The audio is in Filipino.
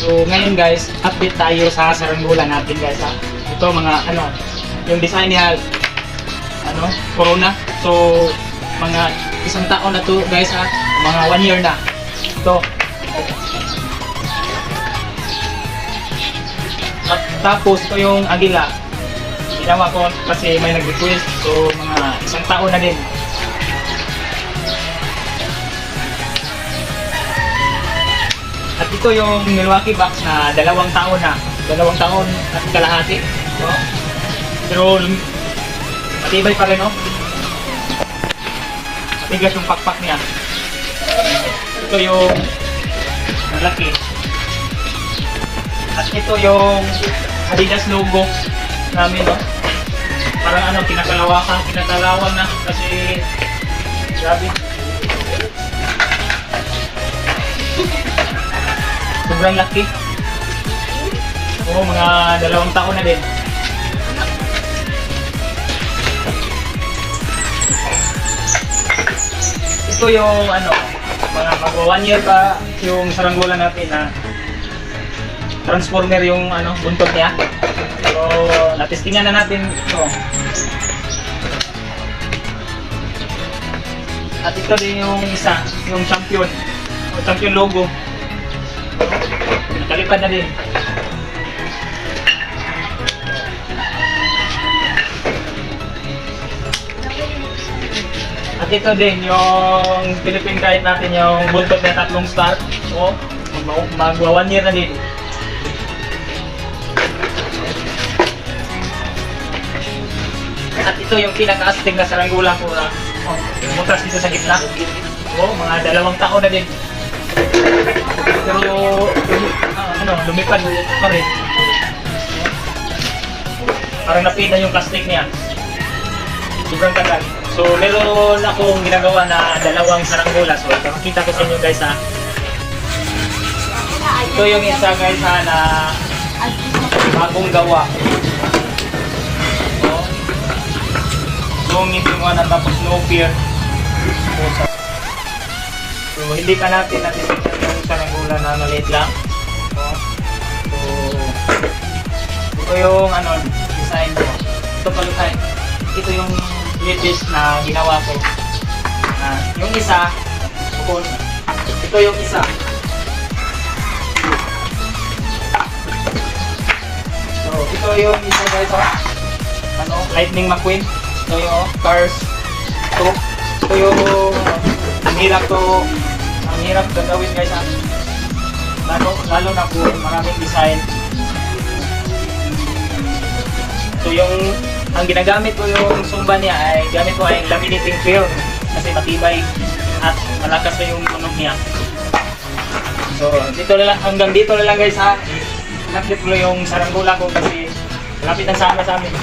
So ngayon guys, update tayo sa saranggola natin guys ha. Ito mga yung design niya Corona. So mga isang taon na to guys ha, mga 1 year na. Ito. At tapos ito yung Agila. Ginawa ko kasi may nag-request. So mga isang taon na din. At ito yung Milwaukee box na 2 taon na. 2 taon at kalahati. No? Pero matibay pa rin, no? Matigas yung pakpak niya. Ito yung malaki. At ito yung Adidas logo namin, no? Parang kinakalawan na kasi grabe. Sobrang laki. Oo, mga 2 taon na din. Ito yung mga mag 1 year pa yung saranggola natin na transformer yung buntot niya. So, natestingan na natin ito. At ito din yung isa, yung champion. Champion logo. Nakalipad na din. At ito din yung Philippine Kite natin, yung buntot na 3 star. So, magwa 1 year na din. At ito yung pinaka-astig na saranggola ko na mutras dito sa gitna. So, mga 2 taon na din. Pero lumipad pa rin. Parang napita yung plastic niya. Sobrang tagal. So meron akong ginagawa na 2 saranggola. So makita ko sa inyo guys ha. Ito yung isa guys ha na bagong gawa. Longit yung tapos no fear. So hindi pa natin natitignan yung saranggola na maliit lang. So ito yung design ko. Ito pala tayo. Ito yung latest na ginawa ko. Yung isa, ito yung isa. So ito yung isa guys Lightning McQueen. Ito yung Cars 2. Ito yung ang hirap gagawin guys lalo na po maraming design. So ang ginagamit ko yung sumba niya ay gamit ko ay laminating film kasi matibay at malakas pa yung tunog niya. So hanggang dito na lang guys ha. In-update ko yung saranggola ko kasi malapit ang sama sa amin.